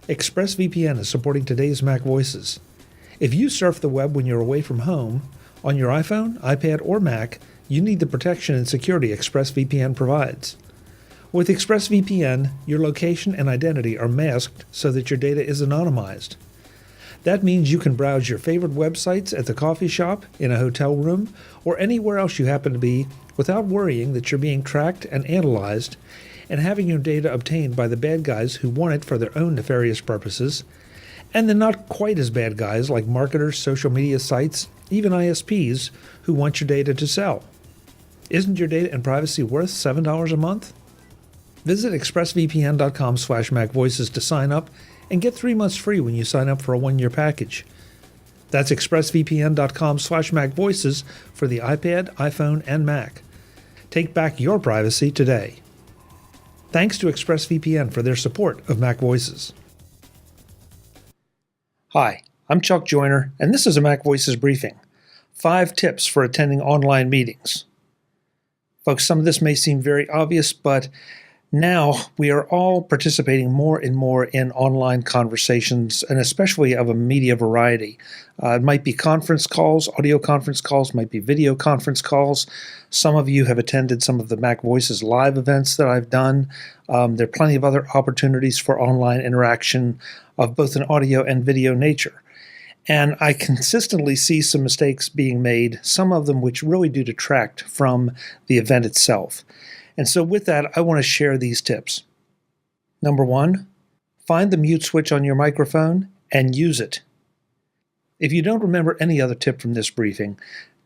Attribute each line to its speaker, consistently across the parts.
Speaker 1: ExpressVPN is supporting today's Mac Voices. If you surf the web when you're away from home, on your iPhone, iPad, or Mac, you need the protection and security ExpressVPN provides. With ExpressVPN, your location and identity are masked so that your data is anonymized. That means you can browse your favorite websites at the coffee shop, in a hotel room, or anywhere else you happen to be without worrying that you're being tracked and analyzed and having your data obtained by the bad guys who want it for their own nefarious purposes, and the not quite as bad guys like marketers, social media sites, even ISPs who want your data to sell. Isn't your data and privacy worth $7 a month? Visit expressvpn.com/MacVoices to sign up and get 3 months free when you sign up for a 1-year package. That's expressvpn.com/MacVoices for the iPad, iPhone, and Mac. Take back your privacy today. Thanks to ExpressVPN for their support of Mac Voices. Hi, I'm Chuck Joyner, and this is a Mac Voices briefing. 5 tips for attending online meetings. Folks, some of this may seem very obvious, but now we are all participating more and more in online conversations, and especially of a media variety. It might be conference calls, audio conference calls, might be video conference calls. Some of you have attended some of the Mac Voices live events that I've done. There are plenty of other opportunities for online interaction of both an audio and video nature. And I consistently see some mistakes being made, some of them which really do detract from the event itself. And so with that, I want to share these tips. Number 1, find the mute switch on your microphone and use it. If you don't remember any other tip from this briefing,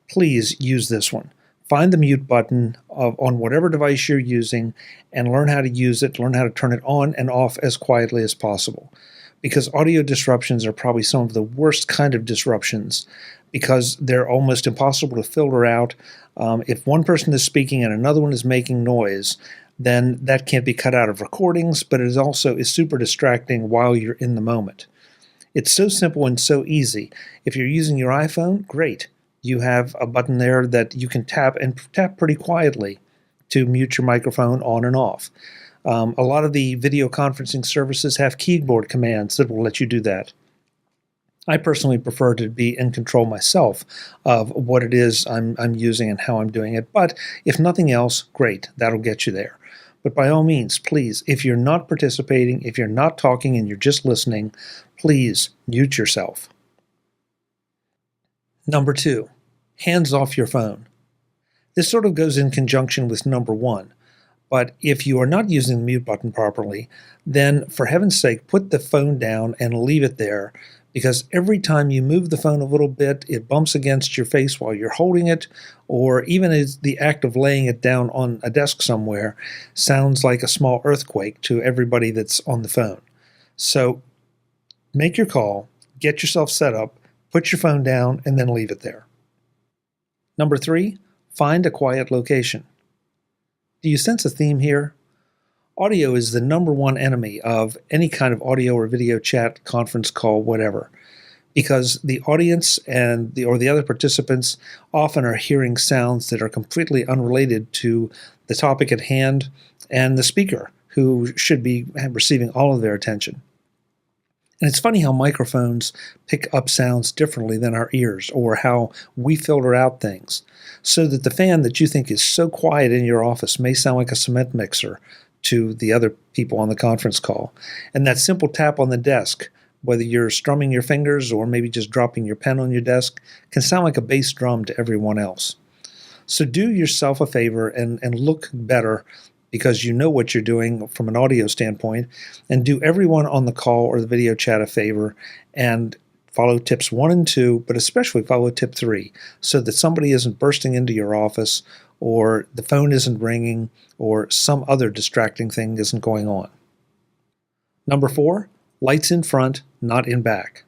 Speaker 1: please use this one. Find the mute button on whatever device you're using and learn how to use it, learn how to turn it on and off as quietly as possible. Because audio disruptions are probably some of the worst kind of disruptions because they're almost impossible to filter out. If one person is speaking and another one is making noise, then that can't be cut out of recordings, but it is super distracting while you're in the moment. It's so simple and so easy. If you're using your iPhone, great. You have a button there that you can tap pretty quietly to mute your microphone on and off. A lot of the video conferencing services have keyboard commands that will let you do that. I personally prefer to be in control myself of what it is I'm using and how I'm doing it. But if nothing else, great, that'll get you there. But by all means, please, if you're not participating, if you're not talking and you're just listening, please mute yourself. Number 2, hands off your phone. This sort of goes in conjunction with number 1. But if you are not using the mute button properly, then for heaven's sake, put the phone down and leave it there, because every time you move the phone a little bit, it bumps against your face while you're holding it, or even as the act of laying it down on a desk somewhere sounds like a small earthquake to everybody that's on the phone. So make your call, get yourself set up, put your phone down, and then leave it there. Number 3, find a quiet location. Do you sense a theme here? Audio is the number 1 enemy of any kind of audio or video chat, conference call, whatever, because the audience and the other participants often are hearing sounds that are completely unrelated to the topic at hand and the speaker, who should be receiving all of their attention. And it's funny how microphones pick up sounds differently than our ears, or how we filter out things, so that the fan that you think is so quiet in your office may sound like a cement mixer to the other people on the conference call. And that simple tap on the desk, whether you're strumming your fingers or maybe just dropping your pen on your desk, can sound like a bass drum to everyone else. So do yourself a favor and look better, because you know what you're doing from an audio standpoint, and do everyone on the call or the video chat a favor and follow tips 1 and 2, but especially follow tip 3, so that somebody isn't bursting into your office, or the phone isn't ringing, or some other distracting thing isn't going on. Number 4, lights in front, not in back.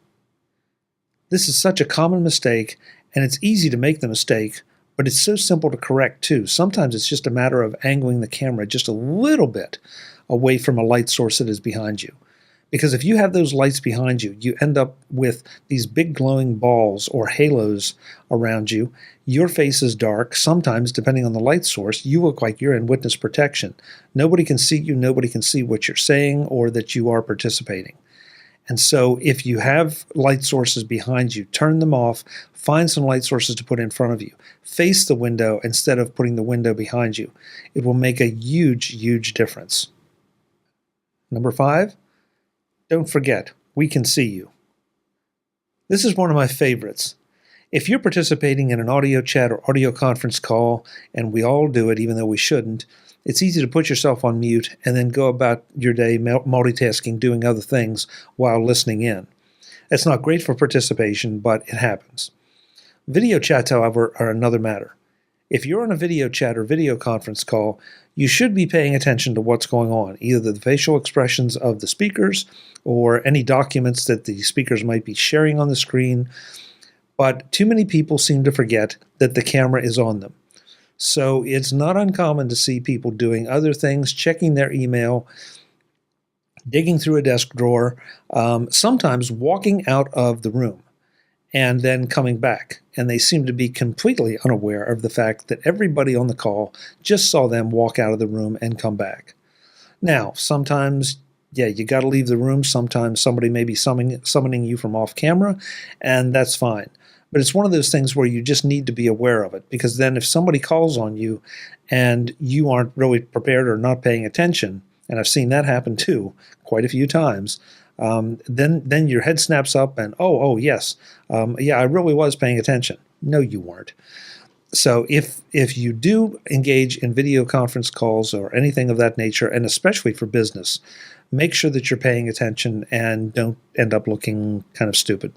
Speaker 1: This is such a common mistake, and it's easy to make the mistake, but it's so simple to correct too. Sometimes it's just a matter of angling the camera just a little bit away from a light source that is behind you. Because if you have those lights behind you, you end up with these big glowing balls or halos around you. Your face is dark. Sometimes, depending on the light source, you look like you're in witness protection. Nobody can see you. Nobody can see what you're saying or that you are participating. And so if you have light sources behind you, turn them off, find some light sources to put in front of you. Face the window instead of putting the window behind you. It will make a huge, huge difference. Number 5, don't forget, we can see you. This is one of my favorites. If you're participating in an audio chat or audio conference call, and we all do it even though we shouldn't, it's easy to put yourself on mute and then go about your day multitasking, doing other things while listening in. It's not great for participation, but it happens. Video chats, however, are another matter. If you're on a video chat or video conference call, you should be paying attention to what's going on, either the facial expressions of the speakers or any documents that the speakers might be sharing on the screen. But too many people seem to forget that the camera is on them. So it's not uncommon to see people doing other things, checking their email, digging through a desk drawer, sometimes walking out of the room and then coming back. And they seem to be completely unaware of the fact that everybody on the call just saw them walk out of the room and come back. Now, sometimes, you got to leave the room. Sometimes somebody may be summoning you from off camera, and that's fine. But it's one of those things where you just need to be aware of it, because then if somebody calls on you and you aren't really prepared or not paying attention, and I've seen that happen too quite a few times, then your head snaps up and, yes, I really was paying attention. No, you weren't. So if you do engage in video conference calls or anything of that nature, and especially for business, make sure that you're paying attention and don't end up looking kind of stupid.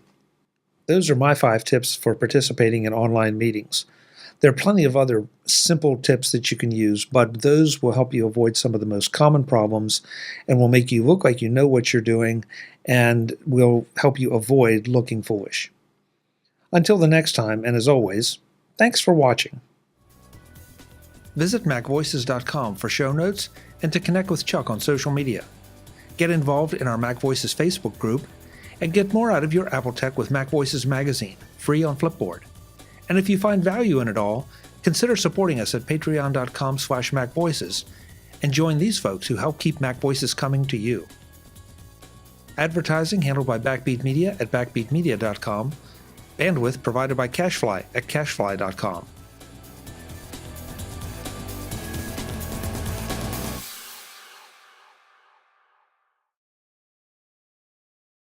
Speaker 1: Those are my 5 tips for participating in online meetings. There are plenty of other simple tips that you can use, but those will help you avoid some of the most common problems and will make you look like you know what you're doing and will help you avoid looking foolish. Until the next time, and as always, thanks for watching. Visit MacVoices.com for show notes and to connect with Chuck on social media. Get involved in our MacVoices Facebook group and get more out of your Apple tech with MacVoices Magazine, free on Flipboard. And if you find value in it all, consider supporting us at patreon.com/MacVoices and join these folks who help keep MacVoices coming to you. Advertising handled by Backbeat Media at backbeatmedia.com. Bandwidth provided by CashFly at cashfly.com.